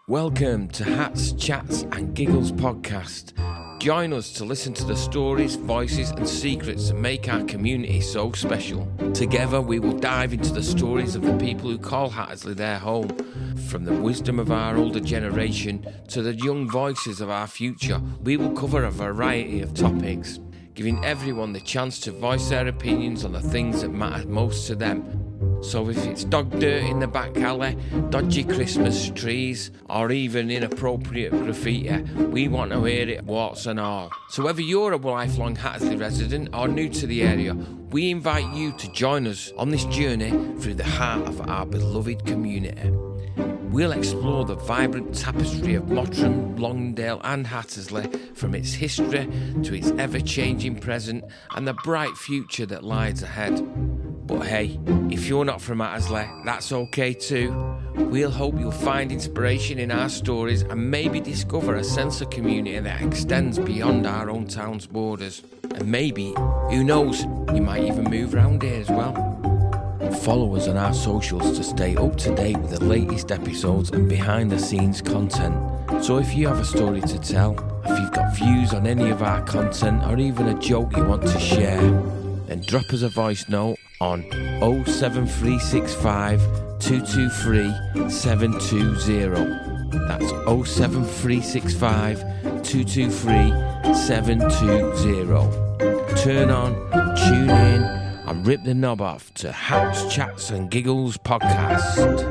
Welcome to Hats, Chats and Giggles podcast. Join us to listen to the stories, voices and secrets that make our community so special. Together we will dive into the stories of the people who call Hattersley their home. From the wisdom of our older generation to the young voices of our future, we will cover a variety of topics, giving everyone the chance to voice their opinions on the things that matter most to them. So if it's dog dirt in the back alley, dodgy Christmas trees, or even inappropriate graffiti, we want to hear it, warts and all. So whether you're a lifelong Hattersley resident or new to the area, we invite you to join us on this journey through the heart of our beloved community. We'll explore the vibrant tapestry of Mottram, Longdale and Hattersley, from its history to its ever-changing present and the bright future that lies ahead. But hey, if you're not from Hattersley, that's okay too. We'll hope you'll find inspiration in our stories and maybe discover a sense of community that extends beyond our own town's borders. And maybe, who knows, you might even move around here as well. Follow us on our socials to stay up to date with the latest episodes and behind the scenes content. So if you have a story to tell, if you've got views on any of our content or even a joke you want to share, then drop us a voice note on 07365 223 720. That's 07365 223 720. Turn on, tune in, and rip the knob off to Hats, Chats and Giggles podcast.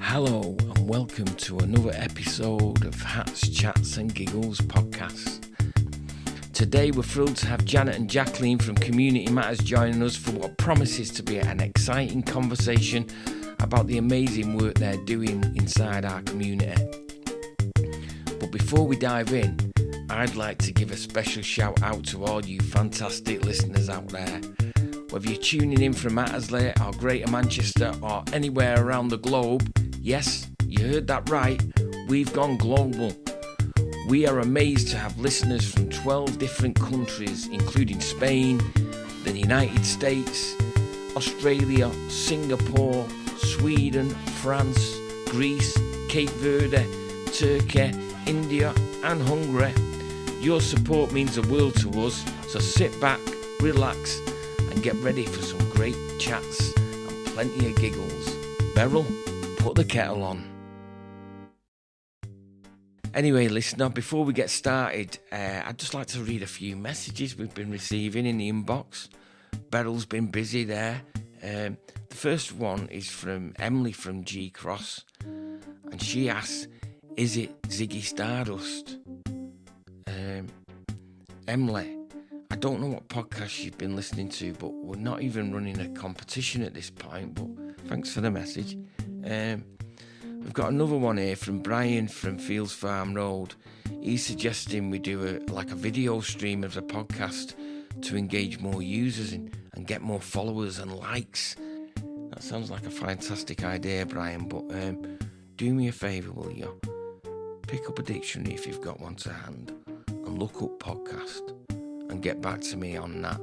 Hello and welcome to another episode of Hats, Chats and Giggles podcast. Today we're thrilled to have Janet and Jacqueline from Community Matters joining us for what promises to be an exciting conversation about the amazing work they're doing inside our community. But before we dive in, I'd like to give a special shout out to all you fantastic listeners out there. Whether you're tuning in from Hattersley or Greater Manchester or anywhere around the globe, yes, you heard that right, we've gone global. We are amazed to have listeners from 12 different countries, including Spain, the United States, Australia, Singapore, Sweden, France, Greece, Cape Verde, Turkey, India and Hungary. Your support means the world to us, so sit back, relax and get ready for some great chats and plenty of giggles. Beryl, put the kettle on. Anyway, listener, before we get started, I'd just like to read a few messages we've been receiving in the inbox. Beryl's been busy there. The first one is from Emily from G Cross, and she asks, is it Ziggy Stardust? Emily, I don't know what podcast you've been listening to, but we're not even running a competition at this point, but thanks for the message. We've got another one here from Brian from Fields Farm Road. He's suggesting we do a video stream of the podcast to engage more users and get more followers and likes. That sounds like a fantastic idea, Brian, but do me a favour, will you? Pick up a dictionary if you've got one to hand and look up podcast and get back to me on that.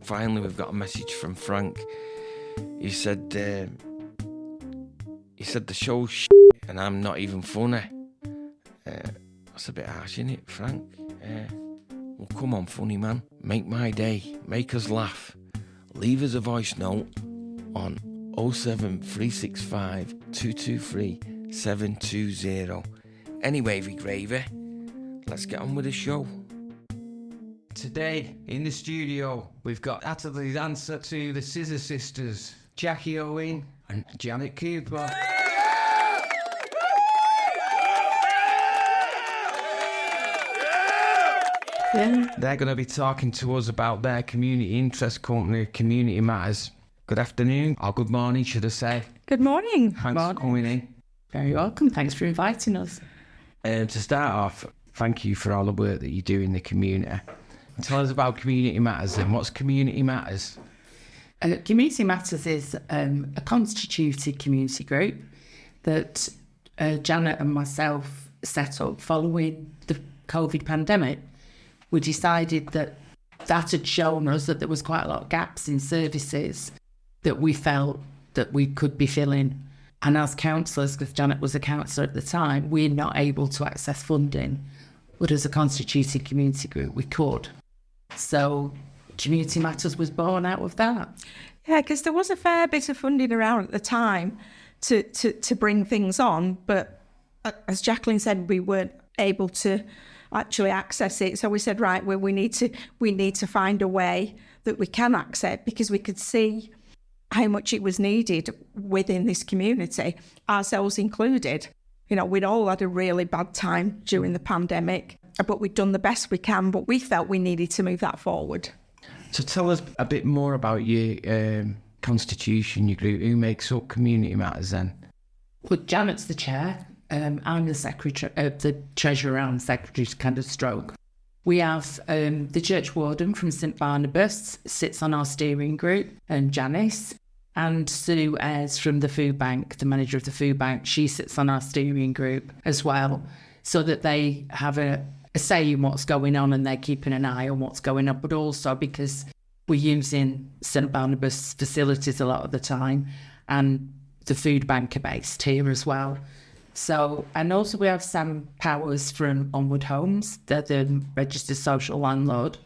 Finally, we've got a message from Frank. He said the show's shit and I'm not even funny. That's a bit harsh, isn't it, Frank? Well, come on, funny man. Make my day. Make us laugh. Leave us a voice note on 07365 223 720. Anyway, Gravy, let's get on with the show. Today, in the studio, we've got Hattersley's answer to the Scissor Sisters, Jackie Owen and Janet Cooper. Yeah. They're going to be talking to us about their community interest company, Community Matters. Good afternoon, or good morning, should I say. Good morning. Thanks for coming in. Very welcome. Thanks for inviting us. To start off, thank you for all the work that you do in the community. Tell us about Community Matters then. What's Community Matters? Community Matters is a constituted community group that Janet and myself set up following the COVID pandemic, we decided that had shown us that there was quite a lot of gaps in services that we felt that we could be filling. And as councillors, because Janet was a councillor at the time, we're not able to access funding. But as a constituted community group, we could. So Community Matters was born out of that. Yeah, because there was a fair bit of funding around at the time to bring things on. But as Jacqueline said, we weren't able to actually access it. So we said, right, well, we need to find a way that we can access, because we could see how much it was needed within this community, ourselves included. We'd all had a really bad time during the pandemic, but we'd done the best we can, but we felt we needed to move that forward. So tell us a bit more about your constitution, your group. Who makes up Community Matters then? Well, Janet's the chair. I'm the secretary, the treasurer and secretary kind of stroke. We have the church warden from St Barnabas sits on our steering group, and Janice. And Sue Ayres from the food bank, the manager of the food bank, she sits on our steering group as well, so that they have a say in what's going on and they're keeping an eye on what's going on, but also because we're using St Barnabas facilities a lot of the time, and the food bank are based here as well. So, and also we have Sam Powers from Onward Homes. They're the registered social landlord.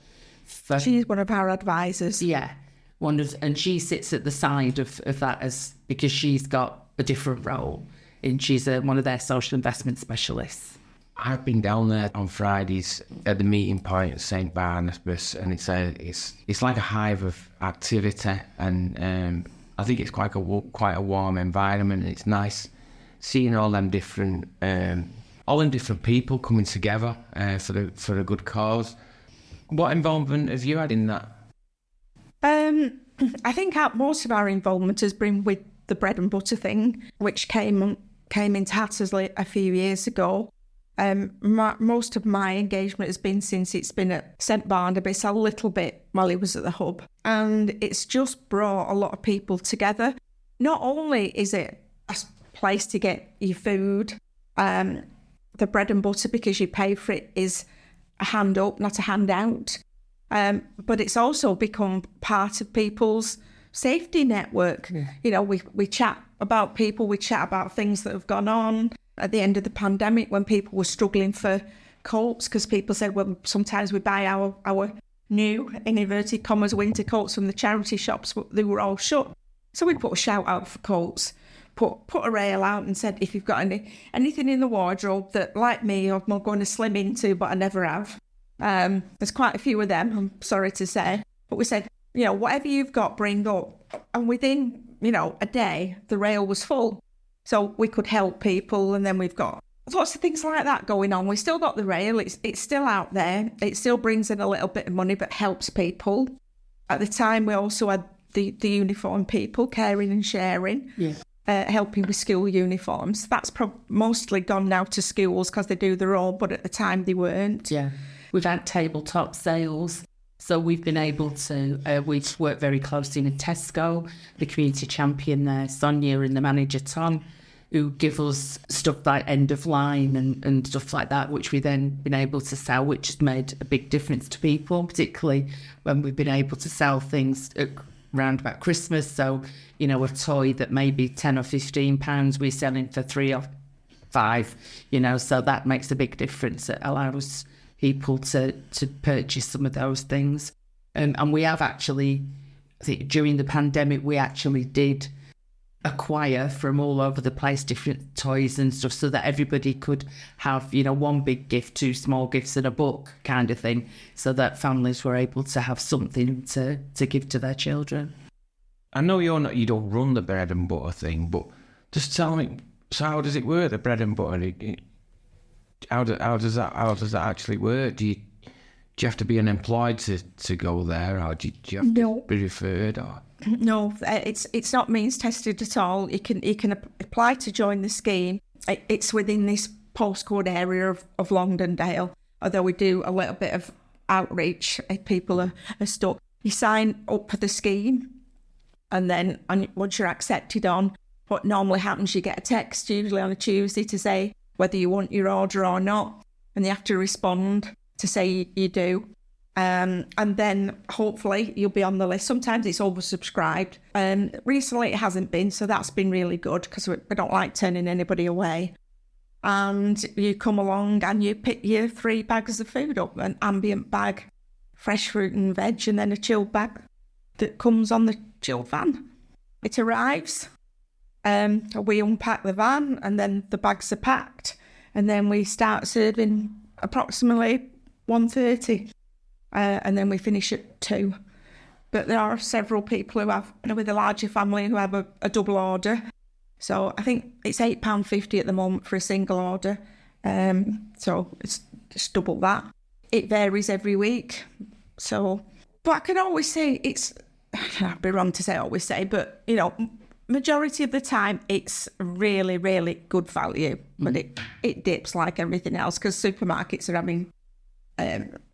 She's one of our advisors. Yeah. And she sits at the side of that because she's got a different role, and she's one of their social investment specialists. I've been down there on Fridays at the meeting point at St Barnabas, and it's like a hive of activity, and I think it's quite a warm environment. It's nice seeing all them different people coming together for a good cause. What involvement have you had in that? I think most of our involvement has been with the bread and butter thing, which came into Hattersley a few years ago. Most of my engagement has been since it's been at St Barnabas, a little bit while he was at the hub. And it's just brought a lot of people together. Not only is it a place to get your food, the bread and butter, because you pay for it, is a hand up, not a handout. But it's also become part of people's safety network. Yeah. We chat about people, we chat about things that have gone on. At the end of the pandemic, when people were struggling for coats, because people said, well, sometimes we buy our new, in inverted commas, winter coats from the charity shops, but they were all shut. So we put a shout out for coats, put a rail out and said, if you've got anything in the wardrobe that, like me, I'm going to slim into, but I never have. There's quite a few of them, I'm sorry to say. But we said, whatever you've got, bring up. And within, a day, the rail was full. So we could help people. And then we've got lots of things like that going on. We still got the rail. It's still out there. It still brings in a little bit of money, but helps people. At the time, we also had the uniform people, caring and sharing. Yeah. Helping with school uniforms. That's mostly gone now to schools because they do their own, but at the time they weren't. Yeah. We've had tabletop sales. So we've been able to, we've worked very closely with Tesco, the community champion there, Sonia, and the manager, Tom, who give us stuff like end of line and stuff like that, which we then been able to sell, which has made a big difference to people, particularly when we've been able to sell things around about Christmas. So, a toy that may be £10 or £15, we're selling for £3 or £5, so that makes a big difference. It allows people to purchase some of those things. And we have actually, I think during the pandemic, we actually did acquire from all over the place different toys and stuff so that everybody could have, one big gift, two small gifts and a book kind of thing, so that families were able to have something to give to their children. I know you don't run the bread and butter thing, but just tell me, so how does it work, the bread and butter? How does that actually work? Do you have to be unemployed to go there, or do you have to be referred? Or? No, it's not means tested at all. You can apply to join the scheme. It's within this postcode area of Longdendale, although we do a little bit of outreach if people are stuck. You sign up for the scheme, and then once you're accepted on, what normally happens, you get a text usually on a Tuesday to say whether you want your order or not, and you have to respond to say you do. And then hopefully you'll be on the list. Sometimes it's oversubscribed. Recently it hasn't been, so that's been really good because we don't like turning anybody away. And you come along and you pick your 3 bags of food up, an ambient bag, fresh fruit and veg, and then a chilled bag that comes on the chilled van. It arrives, we unpack the van, and then the bags are packed, and then we start serving approximately 1:30, and then we finish at 2. But there are several people who have, with a larger family, who have a double order. So I think it's £8.50 at the moment for a single order. So it's just double that. It varies every week. So, but I can always say I'd be wrong to say always say, but, majority of the time it's really, really good value. But it dips like everything else because supermarkets are having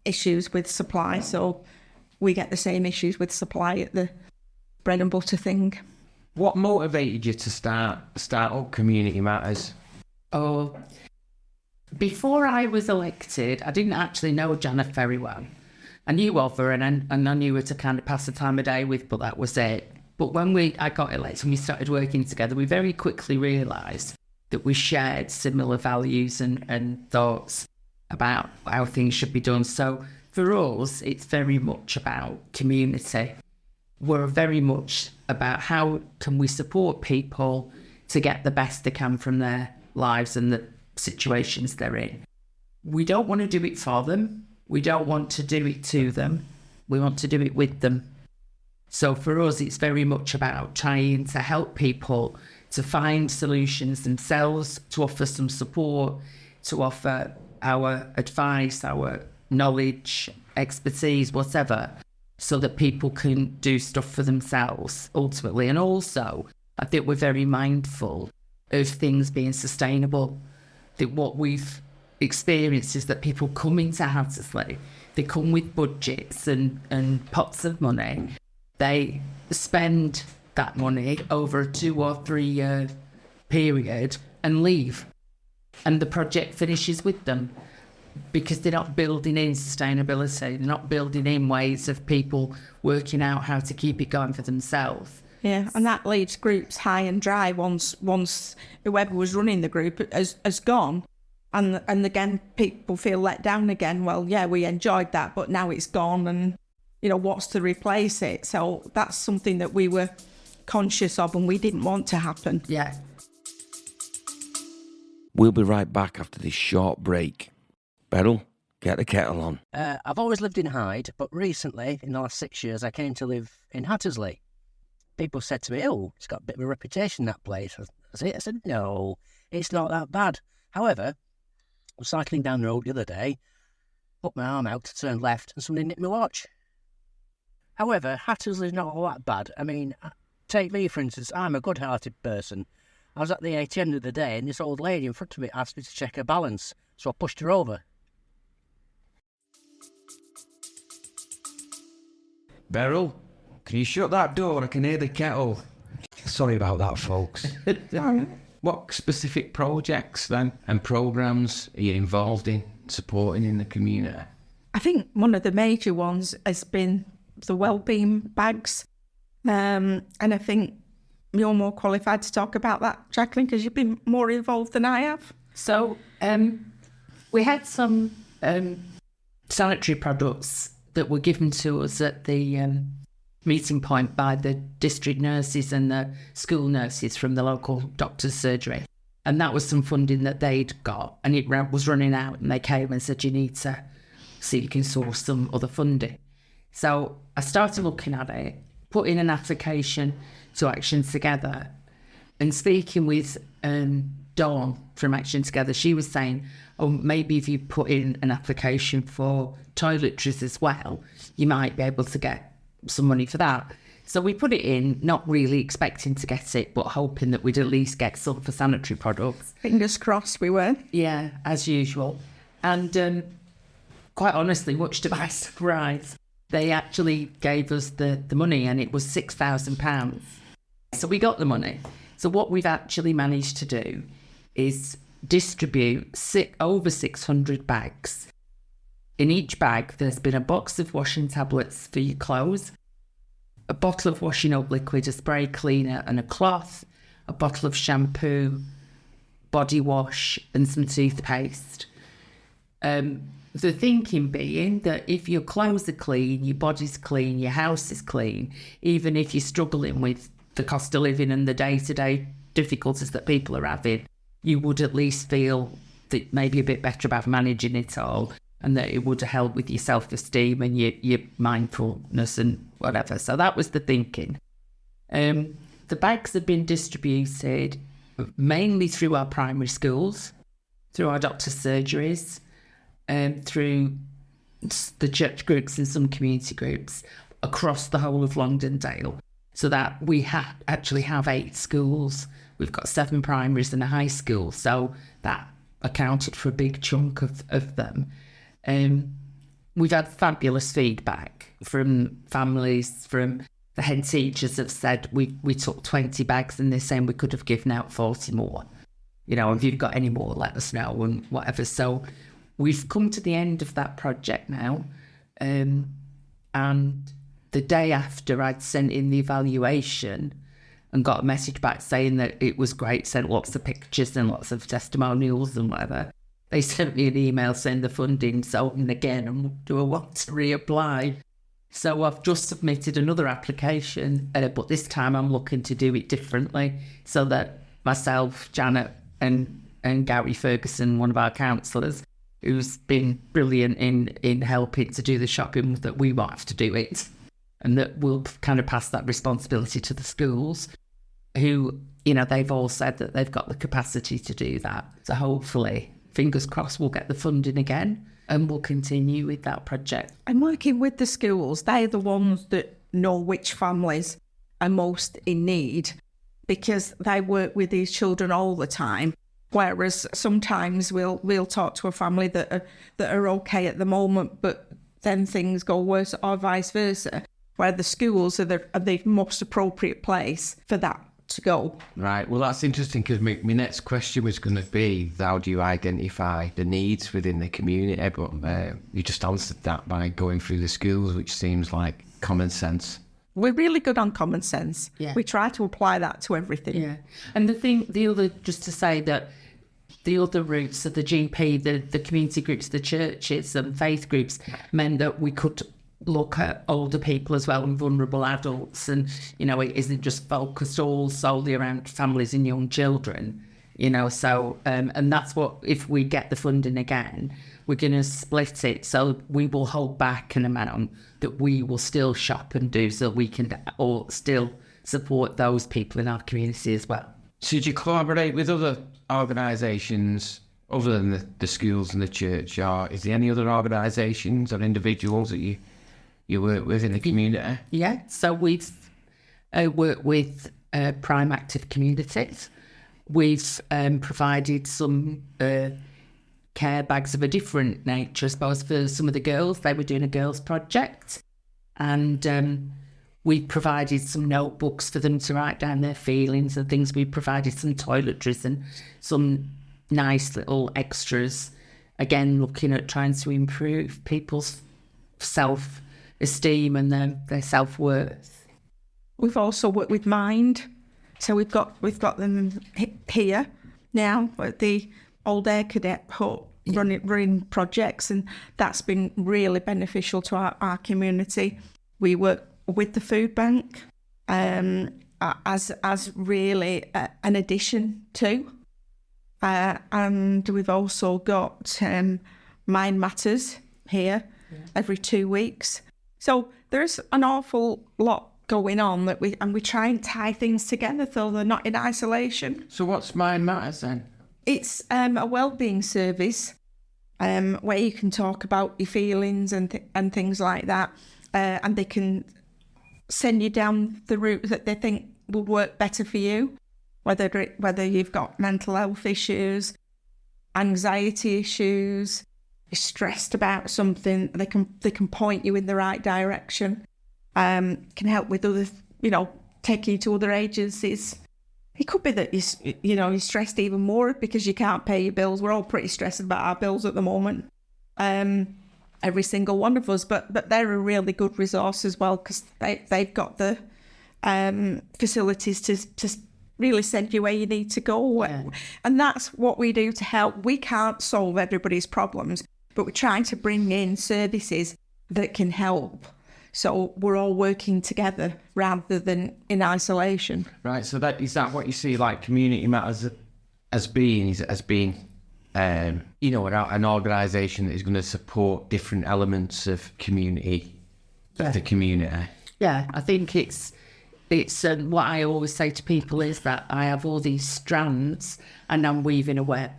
issues with supply. So we get the same issues with supply at the bread and butter thing. What motivated you to start up Community Matters? Oh, before I was elected, I didn't actually know Janet very well. I knew of her and I knew her to kind of pass the time of day with, but that was it. But when I got elected and we started working together, we very quickly realised that we shared similar values and thoughts about how things should be done. So for us, it's very much about community. We're very much about how can we support people to get the best they can from their lives and the situations they're in. We don't want to do it for them. We don't want to do it to them. We want to do it with them. So for us, it's very much about trying to help people to find solutions themselves, to offer some support, to offer our advice, our knowledge, expertise, whatever, so that people can do stuff for themselves ultimately. And also, I think we're very mindful of things being sustainable. That what we've experienced is that people come into Hattersley, they come with budgets and pots of money. They spend that money over a 2 or 3 year period and leave. And the project finishes with them because they're not building in sustainability. They're not building in ways of people working out how to keep it going for themselves. Yeah, and that leaves groups high and dry once whoever was running the group has gone. And again, people feel let down again. Well, yeah, we enjoyed that, but now it's gone and, what's to replace it? So that's something that we were conscious of and we didn't want to happen. Yeah. We'll be right back after this short break. Beryl, get the kettle on. I've always lived in Hyde, but recently, in the last 6 years, I came to live in Hattersley. People said to me, oh, it's got a bit of a reputation, that place. I said, no, it's not that bad. However, I was cycling down the road the other day, put my arm out to turn left, and somebody nicked my watch. However, Hattersley's not all that bad. I mean, take me, for instance. I'm a good-hearted person. I was at the ATM the other day, and this old lady in front of me asked me to check her balance, so I pushed her over. Beryl, can you shut that door? I can hear the kettle. Sorry about that, folks. What specific projects then and programmes are you involved in supporting in the community? I think one of the major ones has been the wellbeing bags. And I think you're more qualified to talk about that, Jacqueline, because you've been more involved than I have. So we had some sanitary products that were given to us at the meeting point by the district nurses and the school nurses from the local doctor's surgery. And that was some funding that they'd got, and it was running out, and they came and said, you need to see if you can source some other funding. So I started looking at it, put in an application to Action Together, and speaking with Dawn from Action Together, she was saying, oh, maybe if you put in an application for toiletries as well, you might be able to get some money for that. So we put it in, not really expecting to get it, but hoping that we'd at least get some for sanitary products. Fingers crossed we were. Yeah, as usual. And quite honestly, much to my surprise, they actually gave us the money, and it was £6,000. So we got the money. So what we've actually managed to do is distribute over 600 bags. In each bag, there's been a box of washing tablets for your clothes, a bottle of washing up liquid, a spray cleaner and a cloth, a bottle of shampoo, body wash and some toothpaste. The thinking being that if your clothes are clean, your body's clean, your house is clean, even if you're struggling with the cost of living and the day-to-day difficulties that people are having, you would at least feel that maybe a bit better about managing it all, and that it would help with your self-esteem and your mindfulness and whatever. So that was the thinking. The bags have been distributed mainly through our primary schools, through our doctor's surgeries, through the church groups and some community groups across the whole of Longdendale, so that we actually have 8 schools. We've got 7 primaries and a high school, so that accounted for a big chunk of them. We've had fabulous feedback from families, from the head teachers have said we took 20 bags and they're saying we could have given out 40 more. If you've got any more, let us know and whatever. So we've come to the end of that project now. And the day after I'd sent in the evaluation and got a message back saying that it was great, sent lots of pictures and lots of testimonials and whatever, they sent me an email saying the funding's open again and do I want to reapply? So I've just submitted another application, but this time I'm looking to do it differently so that myself, Janet and Gary Ferguson, one of our counsellors, who's been brilliant in helping to do the shopping, that we won't have to do it, and that we'll kind of pass that responsibility to the schools who, they've all said that they've got the capacity to do that. So hopefully, fingers crossed, we'll get the funding again and we'll continue with that project. And working with the schools, they're the ones that know which families are most in need, because they work with these children all the time. Whereas sometimes we'll talk to a family that are okay at the moment, but then things go worse, or vice versa, where the schools are the most appropriate place for that to go. Right, well that's interesting, because my next question was going to be, how do you identify the needs within the community? But you just answered that by going through the schools, which seems like common sense. We're really good on common sense. Yeah. We try to apply that to everything. Yeah. And just to say that the other routes of the GP, the community groups, the churches and faith groups, meant that we could look at older people as well and vulnerable adults, and it isn't just focused all solely around families and young children, so and that's what, if we get the funding again, we're going to split it, so we will hold back an amount that we will still shop and do, so we can all still support those people in our community as well. So do you collaborate with other organisations other than the schools and the church, or is there any other organisations or individuals that you work with in the community? Yeah, so we've worked with Prime Active Communities. We've provided some care bags of a different nature, I suppose, for some of the girls. They were doing a girls' project, and we provided some notebooks for them to write down their feelings and things. We provided some toiletries and some nice little extras, again looking at trying to improve people's self-esteem and their self-worth. We've also worked with Mind, so we've got them here now at the Old Air Cadet Hut, running projects, and that's been really beneficial to our community. We work with the food bank as really an addition to, and we've also got Mind Matters here every 2 weeks. So there's an awful lot going on that we try and tie things together so they're not in isolation. So what's Mind Matters then? It's a wellbeing service where you can talk about your feelings and things like that, and they can send you down the route that they think will work better for you, whether you've got mental health issues, anxiety issues, you're stressed about something, they can point you in the right direction, can help with other, taking you to other agencies It could be that you're stressed even more because you can't pay your bills. We're all pretty stressed about our bills at the moment, every single one of us. But they're a really good resource as well because they've got the facilities to really send you where you need to go. Yeah. And that's what we do to help. We can't solve everybody's problems, but we're trying to bring in services that can help. So we're all working together rather than in isolation. Right. So is that what you see like Community Matters as being an organisation that is going to support different elements of community, the community? Yeah, I think it's what I always say to people is that I have all these strands and I'm weaving a web.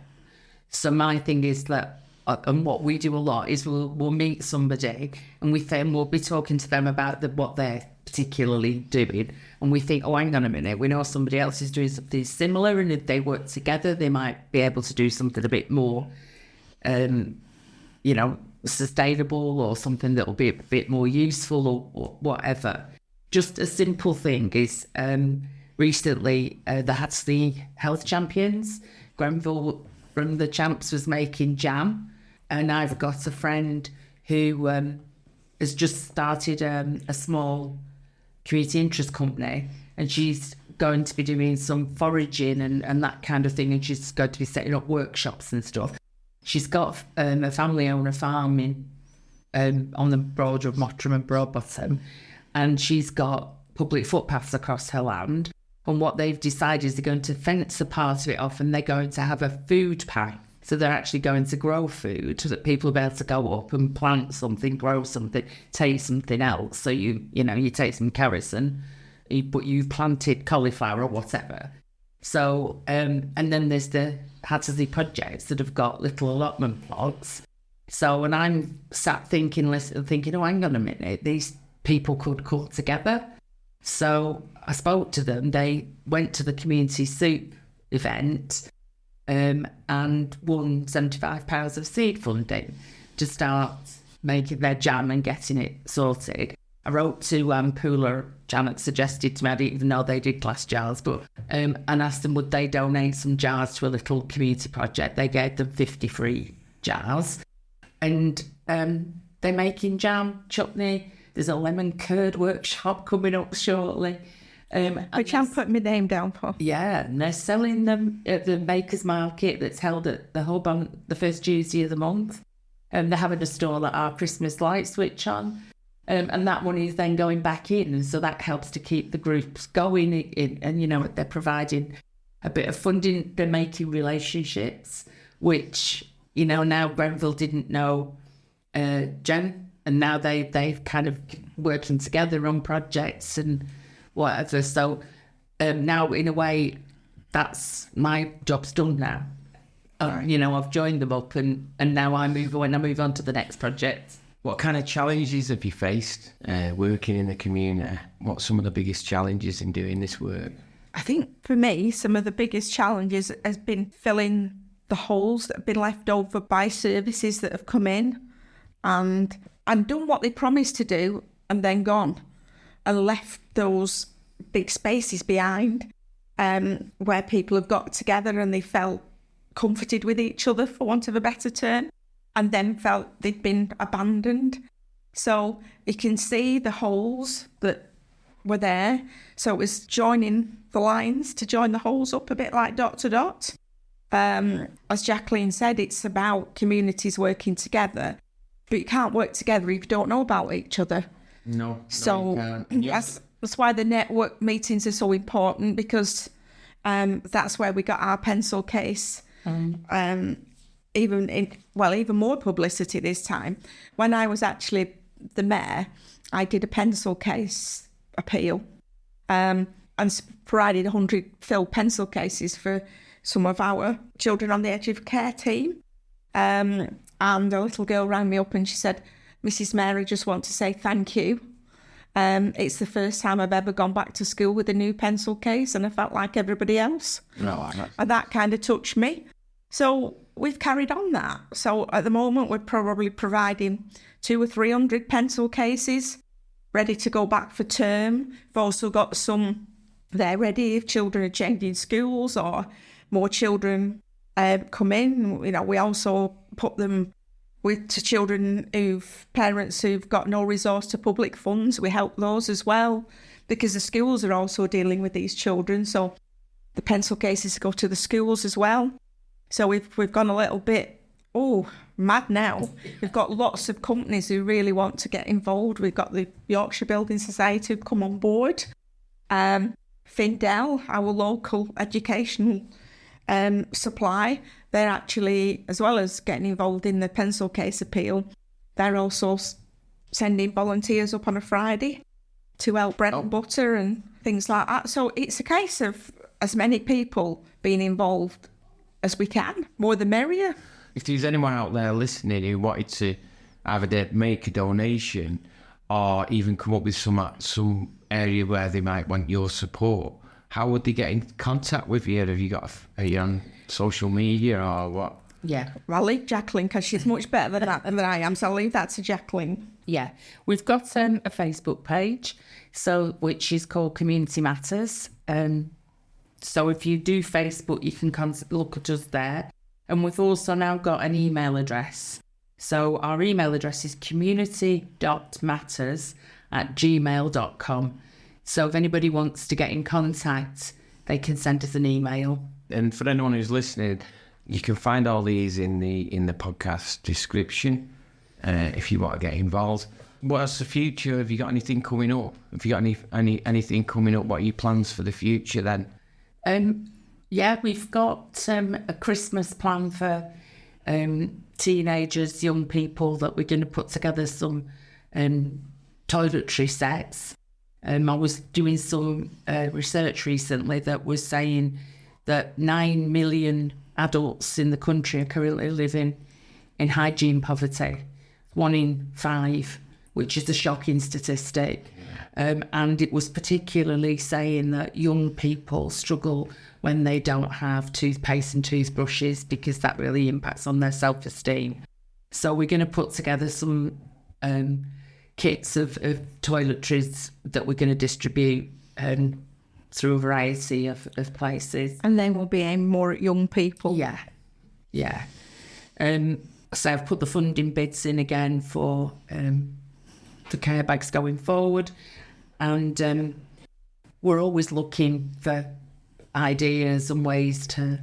So my thing is that, and what we do a lot is we'll meet somebody and we'll be talking to them about what they're particularly doing, and we think, oh, hang on a minute, we know somebody else is doing something similar, and if they work together, they might be able to do something a bit more, sustainable, or something that will be a bit more useful, or whatever. Just a simple thing is, recently they had the health champions. Grenville from the champs was making jam, and I've got a friend who has just started a small community interest company, and she's going to be doing some foraging and that kind of thing, and she's going to be setting up workshops and stuff. She's got a family-owner farm on the border of Mottram and Broadbottom, and she's got public footpaths across her land. And what they've decided is they're going to fence a part of it off, and they're going to have a food pack. So they're actually going to grow food so that people will be able to go up and plant something, grow something, take something else. So you take some carrots but you've planted cauliflower or whatever. So, and then there's the Hattersley projects that have got little allotment plots. So when I'm sat thinking, oh, hang on a minute, these people could come together. So I spoke to them. They went to the community soup event and won £75 of seed funding to start making their jam and getting it sorted. I wrote to Pooler. Janet suggested to me, I didn't even know they did glass jars, but and asked them would they donate some jars to a little community project. They gave them 50 free jars, and they're making jam, chutney. There's a lemon curd workshop coming up shortly. Which I'm putting my name down for. Yeah, and they're selling them at the Makers Market that's held at the Hub on the first Tuesday of the month. And they're having a stall at our Christmas light switch on. And that money is then going back in. And so that helps to keep the groups going. And, they're providing a bit of funding. They're making relationships, which, now Grenville didn't know Jen. And now they've kind of working together on projects and whatever. So now, in a way, that's my job's done now. I've joined them up, and now I move on to the next project. What kind of challenges have you faced working in the community? What's some of the biggest challenges in doing this work? I think for me, some of the biggest challenges has been filling the holes that have been left over by services that have come in and done what they promised to do and then gone and left those big spaces behind where people have got together and they felt comforted with each other, for want of a better term, and then felt they'd been abandoned. So you can see the holes that were there. So it was joining the lines to join the holes up a bit like dot to dot. As Jacqueline said, it's about communities working together, but you can't work together if you don't know about each other. No. So that's why the network meetings are so important, because that's where we got our pencil case. Even more publicity this time. When I was actually the mayor, I did a pencil case appeal and provided 100 filled pencil cases for some of our children on the edge of care team. And a little girl rang me up and she said, "Mrs. Mayor, I just want to say thank you. It's the first time I've ever gone back to school with a new pencil case, and I felt like everybody else." And that kind of touched me. So we've carried on that. So at the moment, we're probably providing 200 or 300 pencil cases ready to go back for term. We've also got some they're ready. If children are changing schools or more children come in, we also put them to children parents who've got no resource to public funds. We help those as well, because the schools are also dealing with these children. So the pencil cases go to the schools as well. So we've gone a little bit mad now. We've got lots of companies who really want to get involved. We've got the Yorkshire Building Society who've come on board. Findel, our local educational supply, they're actually, as well as getting involved in the pencil case appeal, they're also sending volunteers up on a Friday to help bread and butter and things like that. So it's a case of as many people being involved as we can, more the merrier. If there's anyone out there listening who wanted to either make a donation or even come up with some area where they might want your support, how would they get in contact with you? Have you got are you on social media or what? Yeah. Well, I'll leave Jacqueline, because she's much better than I am, so I'll leave that to Jacqueline. Yeah, we've got a Facebook page, which is called Community Matters. So if you do Facebook, you can look at us there. And we've also now got an email address. So our email address is community.matters@gmail.com. So if anybody wants to get in contact, they can send us an email. And for anyone who's listening, you can find all these in the podcast description if you want to get involved. What's the future? Have you got anything coming up? Have you got anything coming up? What are your plans for the future then? Yeah, we've got a Christmas plan for teenagers, young people, that we're going to put together some toiletry sets. I was doing some research recently that was saying that 9 million adults in the country are currently living in hygiene poverty, 1 in 5, which is a shocking statistic. And it was particularly saying that young people struggle when they don't have toothpaste and toothbrushes, because that really impacts on their self-esteem. So we're going to put together some kits of toiletries that we're going to distribute through a variety of places. And then we'll be aiming more at young people. Yeah. So I've put the funding bids in again for the care bags going forward. And we're always looking for ideas and ways to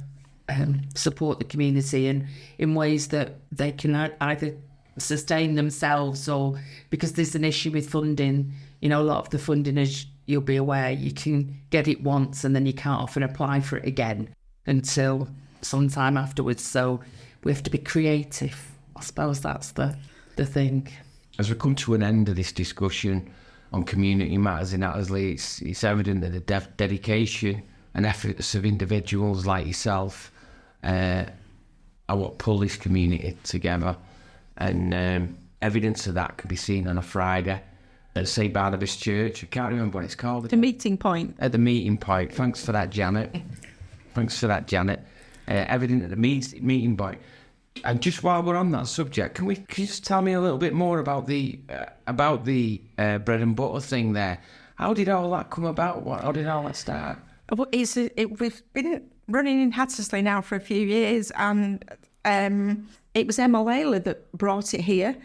support the community, and in ways that they can either sustain themselves, or because there's an issue with funding. A lot of the funding, as you'll be aware, you can get it once and then you can't often apply for it again until sometime afterwards. So we have to be creative. I suppose that's the thing. As we come to an end of this discussion on community matters in Attersley, it's evident that the dedication and efforts of individuals like yourself are what pull this community together. And evidence of that can be seen on a Friday at St Barnabas Church. I can't remember what it's called. The meeting point. At the meeting point. Thanks for that, Janet. Evident at the meeting point. And just while we're on that subject, can you just tell me a little bit more about the bread and butter thing there? How did all that come about? How did all that start? Well, we've been running in Hattersley now for a few years, and it was Emma Layla that brought it here.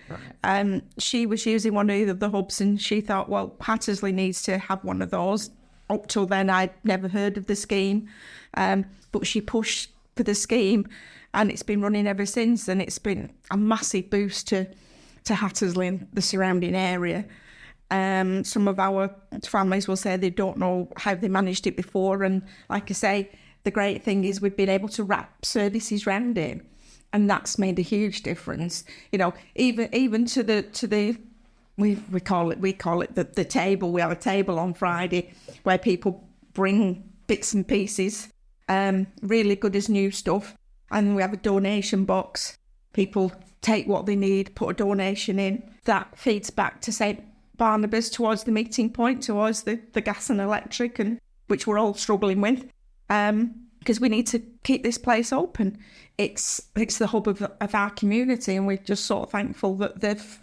Right. She was using one of the hubs, and she thought, well, Hattersley needs to have one of those. Up till then, I'd never heard of the scheme, but she pushed for the scheme, and it's been running ever since, and it's been a massive boost to Hattersley and the surrounding area. Some of our families will say they don't know how they managed it before, and like I say, the great thing is we've been able to wrap services around it, and that's made a huge difference. Even to the we call it the table. We have a table on Friday where people bring bits and pieces, really good as new stuff, and we have a donation box. People take what they need, put a donation in. That feeds back to St Barnabas towards the meeting point, towards the gas and electric, and which we're all struggling with, because we need to keep this place open. It's the hub of our community, and we're just so thankful that they've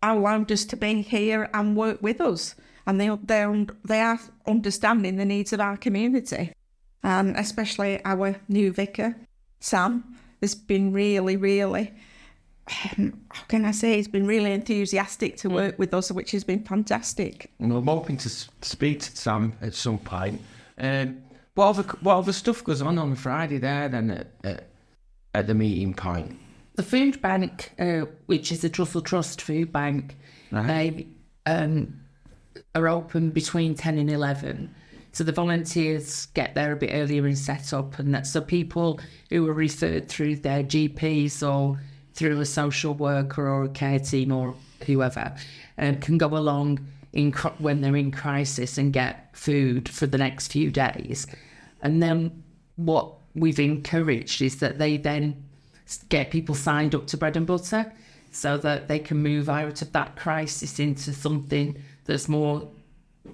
allowed us to be here and work with us. and they are understanding the needs of our community, and especially our new vicar, Sam, has been really, how can I say, he's been really enthusiastic to work with us, which has been fantastic. And I'm hoping to speak to Sam at some point. What other stuff goes on Friday there then at the meeting point? The food bank, which is the Trussell Trust food bank, they are open between 10 and 11. So the volunteers get there a bit earlier and set up, and that so people who are referred through their GPs or through a social worker or a care team or whoever can go along when they're in crisis and get food for the next few days. And then what we've encouraged is that they then get people signed up to bread and butter so that they can move out of that crisis into something that's more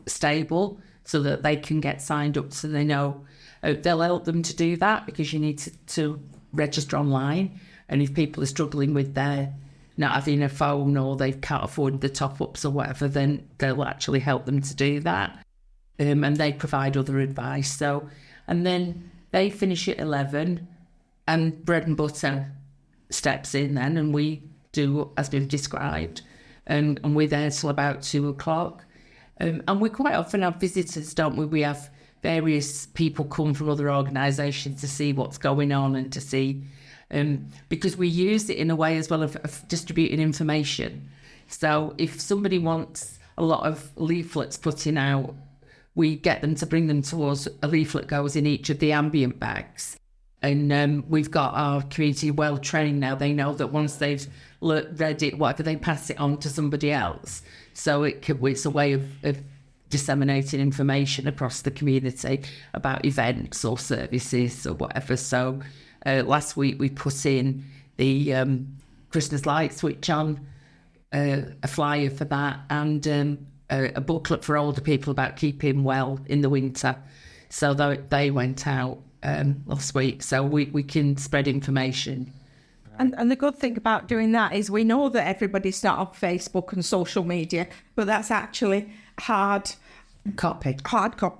stable, so that they can get signed up, so they know they'll help them to do that, because you need to register online. And if people are struggling with their not having a phone or they can't afford the top-ups or whatever, then they'll actually help them to do that. And they provide other advice. So, and then they finish at 11 and bread and butter steps in then, and we do as we've described. And we're there till about 2 o'clock. And we quite often have visitors, don't we? We have various people come from other organisations to see what's going on and to see, because we use it in a way as well of distributing information. So if somebody wants a lot of leaflets putting out, we get them to bring them to us. A leaflet goes in each of the ambient bags. And we've got our community well trained now. They know that once they've read it, whatever, they pass it on to somebody else. So it's a way of disseminating information across the community about events or services or whatever. So last week we put in the Christmas light switch on, a flyer for that, and a booklet for older people about keeping well in the winter. So they went out last week, so we can spread information. And the good thing about doing that is we know that everybody's not on Facebook and social media, but that's actually hard copy.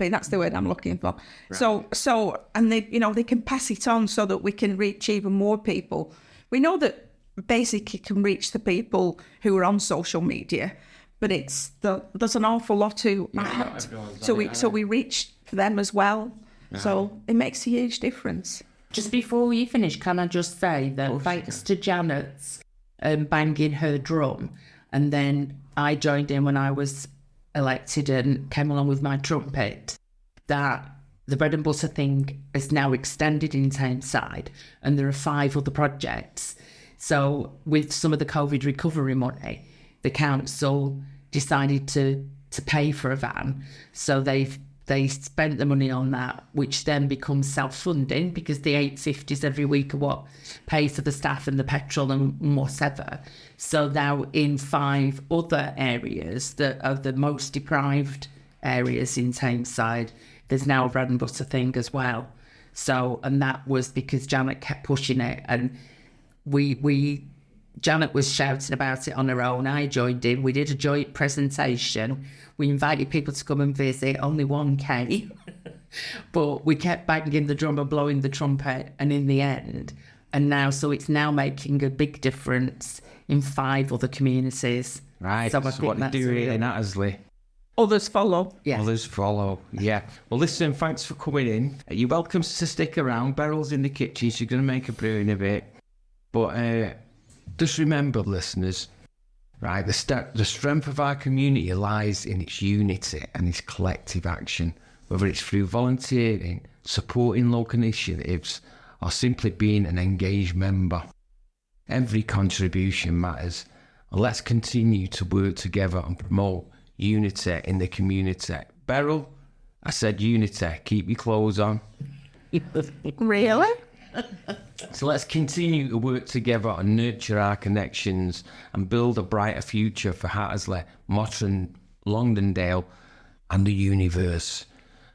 That's the word I'm looking for. Right. So and they can pass it on so that we can reach even more people. We know that basically can reach the people who are on social media, but there's an awful lot who aren't. So we reach for them as well. Yeah. So it makes a huge difference. Just before we finish, can I just say that thanks to Janet's banging her drum, and then I joined in when I was elected and came along with my trumpet, that the bread and butter thing is now extended in Tameside, and there are 5 other projects. So with some of the COVID recovery money, the council decided to pay for a van. So they spent the money on that, which then becomes self-funding, because the 850s every week are what pays for the staff and the petrol and whatever. So now in 5 other areas that are the most deprived areas in Tameside, there's now a bread and butter thing as well. So, and that was because Janet kept pushing it, and Janet was shouting about it on her own. I joined in. We did a joint presentation. We invited people to come and visit. Only 1 came. But we kept banging the drum and blowing the trumpet. And in the end, and now, so it's now making a big difference in 5 other communities. Right. So what they do in Attersley. Others follow. Yeah. Others follow. Yeah. Well, listen, thanks for coming in. You're welcome to stick around. Beryl's in the kitchen. She's going to make a brew in a bit. But just remember, listeners, right, the strength of our community lies in its unity and its collective action, whether it's through volunteering, supporting local initiatives, or simply being an engaged member. Every contribution matters, and let's continue to work together and promote unity in the community. Beryl, I said unity. Keep your clothes on. Really? So let's continue to work together and nurture our connections and build a brighter future for Hattersley, Mottram, Longdendale and the universe.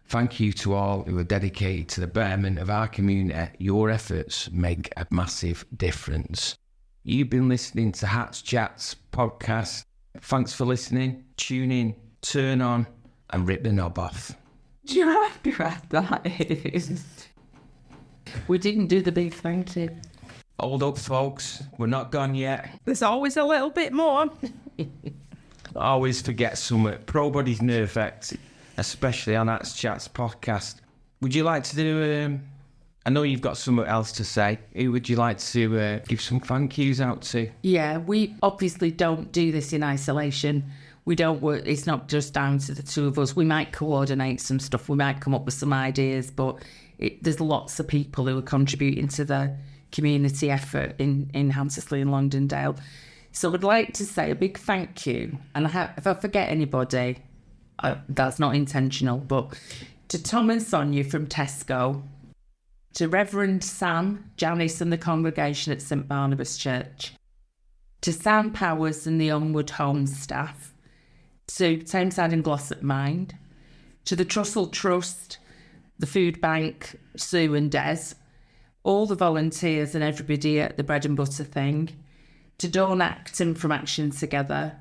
Thank you to all who are dedicated to the betterment of our community. Your efforts make a massive difference. You've been listening to Chats podcast. Thanks for listening. Tune in turn on, and rip the knob off. Do you know how bad that is? We didn't do the big thank you. Hold up, folks. We're not gone yet. There's always a little bit more. Always forget something. Probody's nerfect, especially on that Chats podcast. Would you like to do... I know you've got something else to say. Who would you like to give some thank yous out to? Yeah, we obviously don't do this in isolation. We don't work, it's not just down to the two of us. We might coordinate some stuff, we might come up with some ideas, but there's lots of people who are contributing to the community effort in Hattersley and Londondale. So I'd like to say a big thank you, and if I forget anybody, that's not intentional, but to Tom and Sonia from Tesco, to Reverend Sam, Janice and the congregation at St Barnabas Church, to Sam Powers and the Onward Home staff, to Tameside and Glossop Mind, to the Trussell Trust, the Food Bank, Sue and Des, all the volunteers and everybody at the bread and butter thing, to Dawn Acton from Action Together,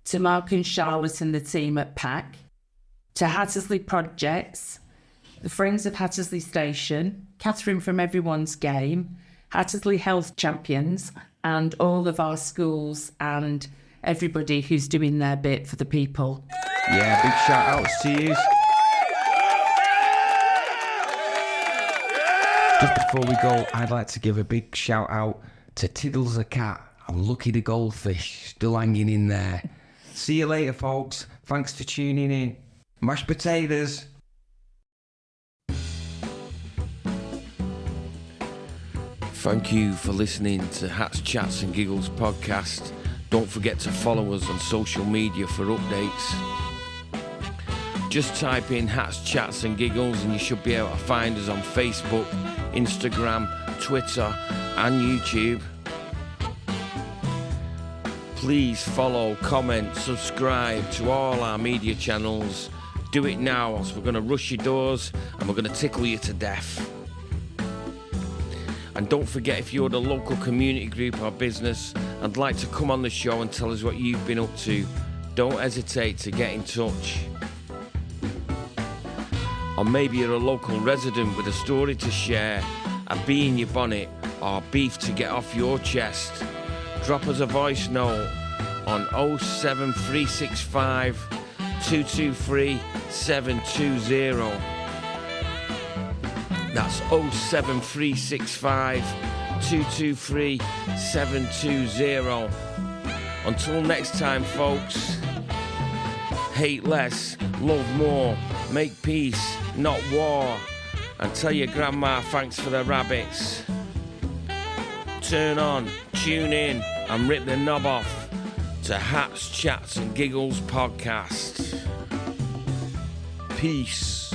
to Mark and Charlotte and the team at PAC, to Hattersley Projects, the Friends of Hattersley Station, Catherine from Everyone's Game, Hattersley Health Champions, and all of our schools and everybody who's doing their bit for the people. Yeah, big shout outs to you. Just before we go, I'd like to give a big shout out to Tiddles the cat and Lucky the goldfish, still hanging in there. See you later, folks. Thanks for tuning in. Mashed potatoes. Thank you for listening to Hats, Chats and Giggles podcast. Don't forget to follow us on social media for updates. Just type in Hats, Chats and Giggles and you should be able to find us on Facebook, Instagram, Twitter and YouTube. Please follow, comment, subscribe to all our media channels. Do it now, else we're going to rush your doors and we're going to tickle you to death. And don't forget, if you're the local community group or business and like to come on the show and tell us what you've been up to, don't hesitate to get in touch. Or maybe you're a local resident with a story to share, a bee in your bonnet, or beef to get off your chest. Drop us a voice note on 07365 223 720. That's 07365 223 720. Until next time, folks, hate less, love more, make peace, not war, and tell your grandma thanks for the rabbits. Turn on, tune in, and rip the knob off to Hats, Chats and Giggles podcast. Peace.